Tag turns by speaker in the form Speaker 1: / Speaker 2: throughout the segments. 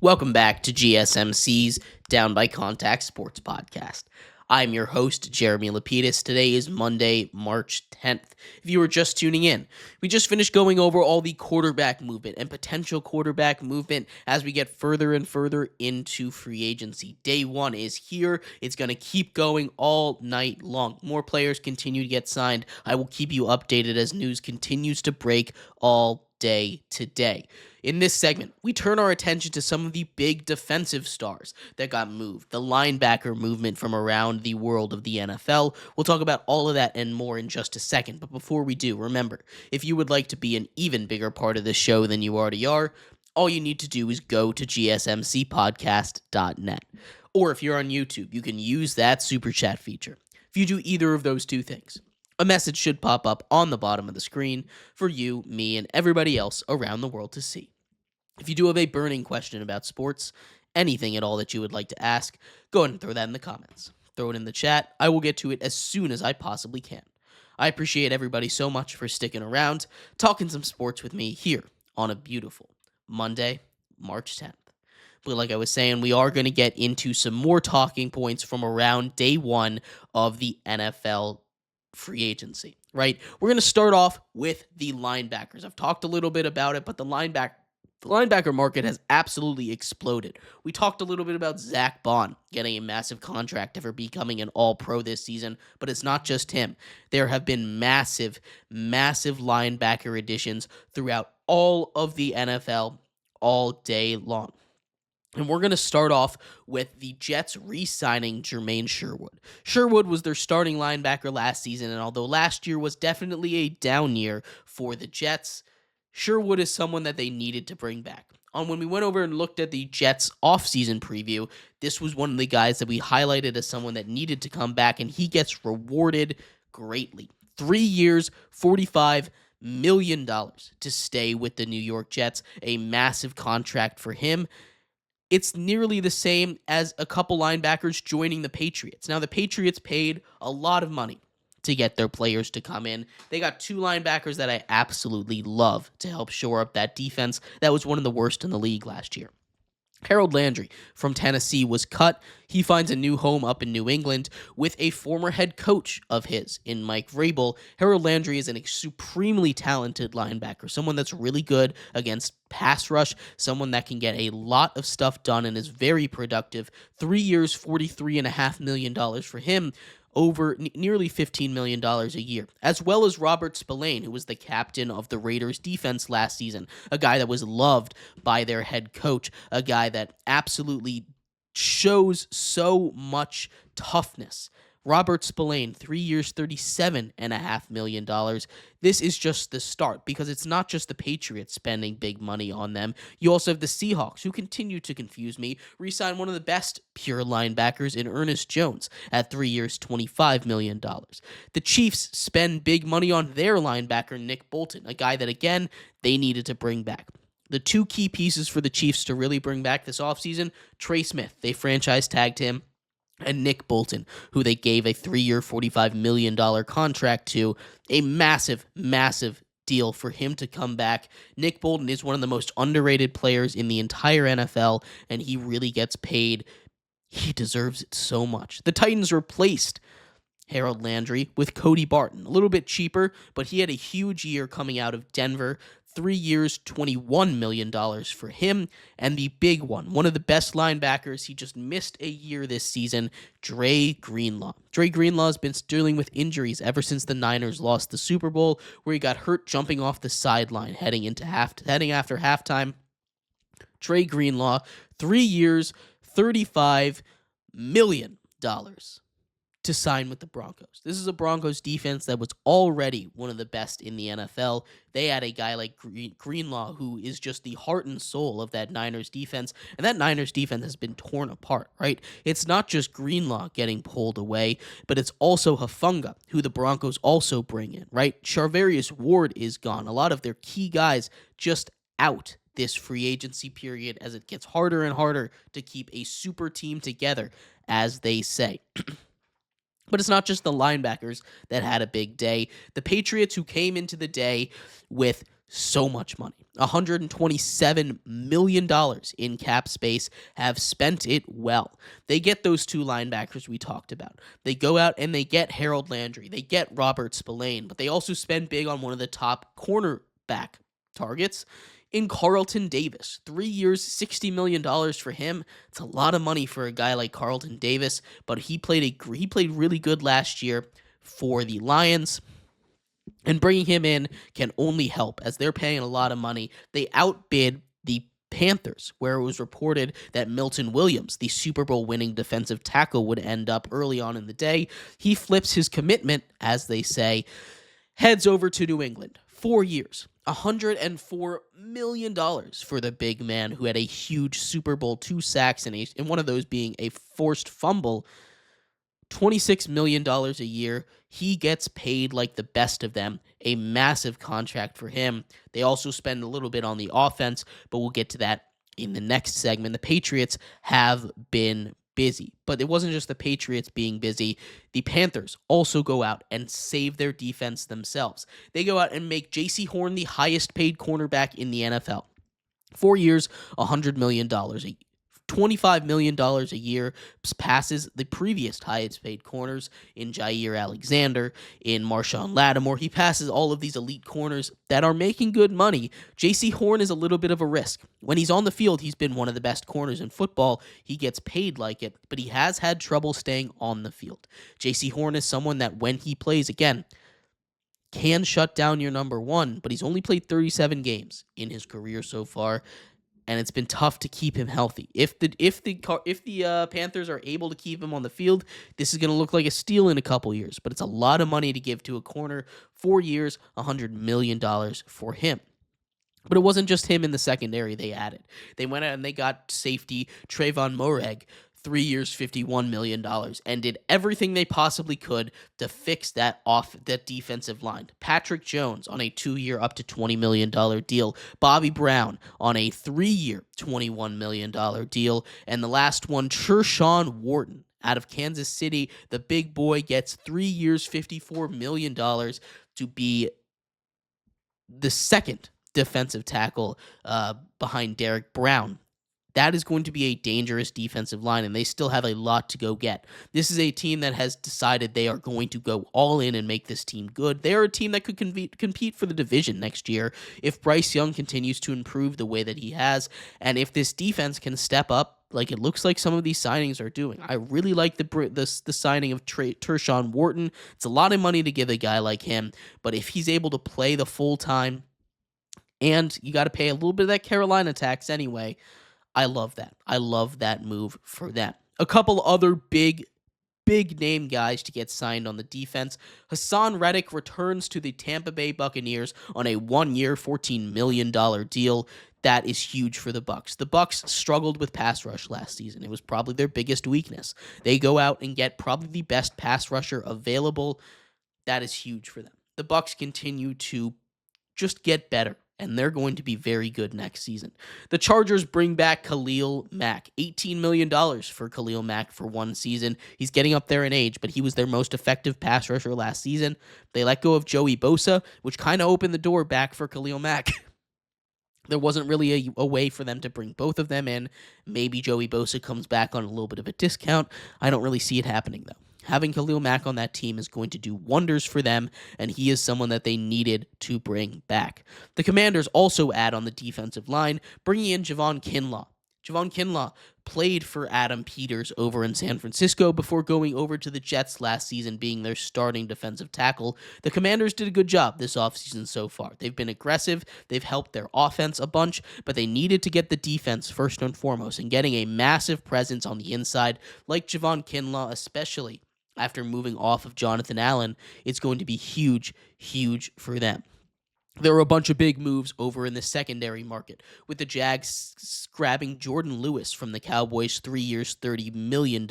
Speaker 1: Welcome back to GSMC's Down by Contact Sports Podcast. I'm your host, Jeremy Lapidus. Today is Monday, March 10th. If you were just tuning in, we just finished going over all the quarterback movement and potential quarterback movement as we get further and further into free agency. Day one is here. It's going to keep going all night long. More players continue to get signed. I will keep you updated as news continues to break all day today. In this segment, we turn our attention to some of the big defensive stars that got moved, the linebacker movement from around the world of the NFL. We'll talk about all of that and more in just a second. But before we do, remember, if you would like to be an even bigger part of this show than you already are, all you need to do is go to gsmcpodcast.net. Or if you're on YouTube, you can use that super chat feature. If you do either of those two things, a message should pop up on the bottom of the screen for you, me, and everybody else around the world to see. If you do have a burning question about sports, anything at all that you would like to ask, go ahead and throw that in the comments. Throw it in the chat. I will get to it as soon as I possibly can. I appreciate everybody so much for sticking around, talking some sports with me here on a beautiful Monday, March 10th. But like I was saying, we are going to get into some more talking points from around day one of the NFL free agency, right? We're going to start off with the linebackers. I've talked a little bit about it, but the linebacker market has absolutely exploded. We talked a little bit about Zach Bond getting a massive contract for becoming an all-pro this season, but it's not just him. There have been massive linebacker additions throughout all of the NFL all day long. And we're going to start off with the Jets re-signing Jermaine Sherwood. Sherwood was their starting linebacker last season, and although last year was definitely a down year for the Jets, Sherwood is someone that they needed to bring back. When we went over and looked at the Jets offseason preview, this was one of the guys that we highlighted as someone that needed to come back, and he gets rewarded greatly. 3 years, $45 million to stay with the New York Jets, a massive contract for him. It's nearly the same as a couple linebackers joining the Patriots. Now, the Patriots paid a lot of money to get their players to come in. They got two linebackers that I absolutely love to help shore up that defense that was one of the worst in the league last year. Harold Landry from Tennessee was cut. He finds a new home up in New England with a former head coach of his in Mike Vrabel. Harold Landry is a supremely talented linebacker, someone that's really good against pass rush, someone that can get a lot of stuff done and is very productive. 3 years, $43.5 million for him, over nearly $15 million a year, as well as Robert Spillane, who was the captain of the Raiders defense last season, a guy that was loved by their head coach, a guy that absolutely shows so much toughness. Robert Spillane, 3 years, $37.5 million. This is just the start because it's not just the Patriots spending big money on them. You also have the Seahawks, who continue to confuse me, re-sign one of the best pure linebackers in Ernest Jones at 3 years, $25 million. The Chiefs spend big money on their linebacker, Nick Bolton, a guy that, again, they needed to bring back. The two key pieces for the Chiefs to really bring back this offseason, Trey Smith, they franchise tagged him, and Nick Bolton, who they gave a 3-year, $45 million contract to, a massive deal for him to come back. Nick Bolton is one of the most underrated players in the entire NFL, and he really gets paid. He deserves it so much. The Titans replaced Harold Landry with Cody Barton, a little bit cheaper, but he had a huge year coming out of Denver. 3 years, $21 million for him. And the big one of the best linebackers, he just missed a year this season, Dre Greenlaw. Dre Greenlaw has been dealing with injuries ever since the Niners lost the Super Bowl, where he got hurt jumping off the sideline heading after halftime. Dre Greenlaw, 3 years, $35 million to sign with the Broncos. This is a Broncos defense that was already one of the best in the NFL. They had a guy like Greenlaw, who is just the heart and soul of that Niners defense, and that Niners defense has been torn apart, right? It's not just Greenlaw getting pulled away, but it's also Hufanga, who the Broncos also bring in, right? Charvarius Ward is gone. A lot of their key guys just out this free agency period as it gets harder and harder to keep a super team together, as they say. But it's not just the linebackers that had a big day. The Patriots, who came into the day with So much money. $127 million in cap space, have spent it well. They get those two linebackers we talked about. They go out and they get Harold Landry. They get Robert Spillane, but they also spend big on one of the top cornerback targets in Carlton Davis. 3 years, $60 million for him. It's a lot of money for a guy like Carlton Davis, but he played really good last year for the Lions. And bringing him in can only help as they're paying a lot of money. They outbid the Panthers, where it was reported that Milton Williams, the Super Bowl winning defensive tackle, would end up early on in the day. He flips his commitment, as they say, heads over to New England. 4 years, $104 million for the big man who had a huge Super Bowl, 2 sacks, and one of those being a forced fumble. $26 million a year. He gets paid like the best of them. A massive contract for him. They also spend a little bit on the offense, but we'll get to that in the next segment. The Patriots have been busy, but it wasn't just the Patriots being busy. The Panthers also go out and save their defense themselves. They go out and make J.C. Horn the highest paid cornerback in the NFL. 4 years, $100 million $25 million a year, passes the previous highest paid corners in Jair Alexander, in Marshawn Lattimore. He passes all of these elite corners that are making good money. J.C. Horn is a little bit of a risk. When he's on the field, he's been one of the best corners in football. He gets paid like it, but he has had trouble staying on the field. J.C. Horn is someone that when he plays, again, can shut down your number one, but he's only played 37 games in his career so far, and it's been tough to keep him healthy. If the Panthers are able to keep him on the field, this is going to look like a steal in a couple years. But it's a lot of money to give to a corner. 4 years, $100 million for him. But it wasn't just him in the secondary they added. They went out and they got safety Trayvon Moreg, 3 years, $51 million, and did everything they possibly could to fix that defensive line. Patrick Jones on a 2-year, up to $20 million deal. Bobby Brown on a 3-year, $21 million deal. And the last one, Tershawn Wharton out of Kansas City. The big boy gets 3 years, $54 million to be the second defensive tackle behind Derek Brown. That is going to be a dangerous defensive line, and they still have a lot to go get. This is a team that has decided they are going to go all in and make this team good. They are a team that could compete for the division next year if Bryce Young continues to improve the way that he has, and if this defense can step up like it looks like some of these signings are doing. I really like the signing of Tershawn Wharton. It's a lot of money to give a guy like him, but if he's able to play the full time, and you got to pay a little bit of that Carolina tax anyway, I love that. I love that move for them. A couple other big name guys to get signed on the defense. Hassan Reddick returns to the Tampa Bay Buccaneers on a 1-year, $14 million deal. That is huge for the Bucs. The Bucs struggled with pass rush last season. It was probably their biggest weakness. They go out and get probably the best pass rusher available. That is huge for them. The Bucs continue to just get better, and they're going to be very good next season. The Chargers bring back Khalil Mack. $18 million for Khalil Mack for 1 season. He's getting up there in age, but he was their most effective pass rusher last season. They let go of Joey Bosa, which kind of opened the door back for Khalil Mack. There wasn't really a way for them to bring both of them in. Maybe Joey Bosa comes back on a little bit of a discount. I don't really see it happening, though. Having Khalil Mack on that team is going to do wonders for them, and he is someone that they needed to bring back. The Commanders also add on the defensive line, bringing in Javon Kinlaw. Javon Kinlaw played for Adam Peters over in San Francisco before going over to the Jets last season, being their starting defensive tackle. The Commanders did a good job this offseason so far. They've been aggressive, they've helped their offense a bunch, but they needed to get the defense first and foremost, and getting a massive presence on the inside, like Javon Kinlaw especially. After moving off of Jonathan Allen, it's going to be huge for them. There were a bunch of big moves over in the secondary market, with the Jags grabbing Jordan Lewis from the Cowboys, 3 years, $30 million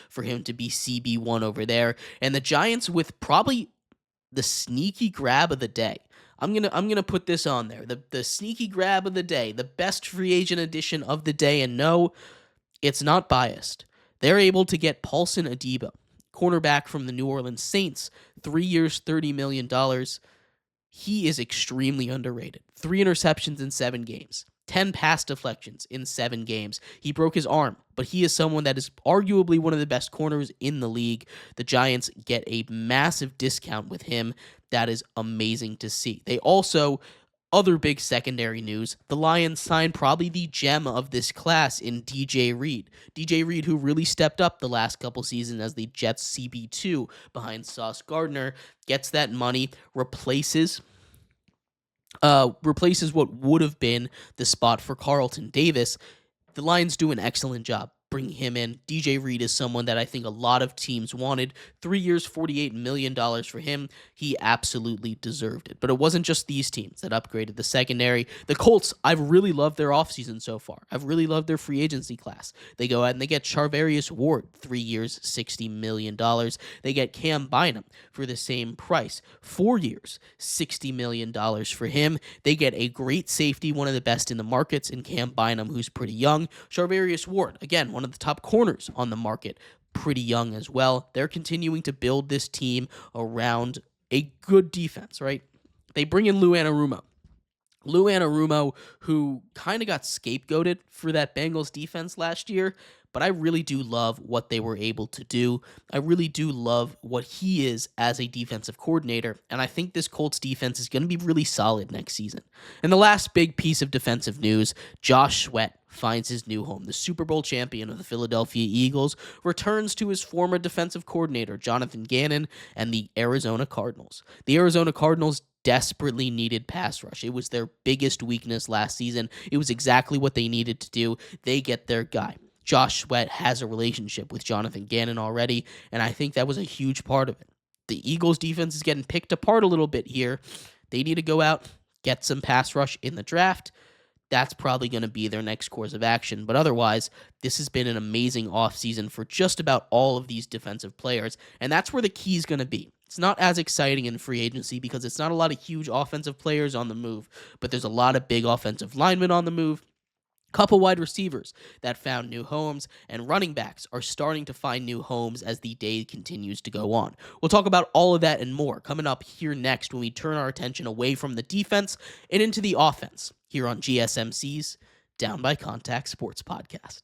Speaker 1: for him to be CB1 over there, and the Giants with probably the sneaky grab of the day. I'm gonna put this on there. The sneaky grab of the day, the best free agent addition of the day, and no, it's not biased. They're able to get Paulson Adebo, cornerback from the New Orleans Saints, 3 years, $30 million. He is extremely underrated. 3 interceptions in 7 games. 10 pass deflections in 7 games. He broke his arm, but he is someone that is arguably one of the best corners in the league. The Giants get a massive discount with him. That is amazing to see. They also, other big secondary news, the Lions signed probably the gem of this class in DJ Reed. DJ Reed, who really stepped up the last couple seasons as the Jets CB2 behind Sauce Gardner, gets that money, replaces what would have been the spot for Carlton Davis. The Lions do an excellent job bringing him in. DJ Reed is someone that I think a lot of teams wanted. 3 years, $48 million for him. He absolutely deserved it. But it wasn't just these teams that upgraded the secondary. The Colts, I've really loved their offseason so far. I've really loved their free agency class. They go out and they get Charvarius Ward, 3 years, $60 million. They get Cam Bynum for the same price. 4 years, $60 million for him. They get a great safety, one of the best in the markets, in Cam Bynum, who's pretty young. Charvarius Ward, again, one of the top corners on the market, pretty young as well. They're continuing to build this team around a good defense, right? They bring in Lou Anarumo. Lou Anarumo, who kind of got scapegoated for that Bengals defense last year, but I really do love what they were able to do. I really do love what he is as a defensive coordinator, and I think this Colts defense is going to be really solid next season. And the last big piece of defensive news, Josh Sweat finds his new home. The Super Bowl champion of the Philadelphia Eagles returns to his former defensive coordinator, Jonathan Gannon, and the Arizona Cardinals. The Arizona Cardinals desperately needed pass rush. It was their biggest weakness last season. It was exactly what they needed to do. They get their guy. Josh Sweat has a relationship with Jonathan Gannon already, and I think that was a huge part of it. The Eagles' defense is getting picked apart a little bit here. They need to go out, get some pass rush in the draft. That's probably going to be their next course of action. But otherwise, this has been an amazing offseason for just about all of these defensive players, and that's where the key is going to be. It's not as exciting in free agency because it's not a lot of huge offensive players on the move, but there's a lot of big offensive linemen on the move. Couple wide receivers that found new homes, and running backs are starting to find new homes as the day continues to go on. We'll talk about all of that and more coming up here next when we turn our attention away from the defense and into the offense here on GSMC's Down by Contact Sports Podcast.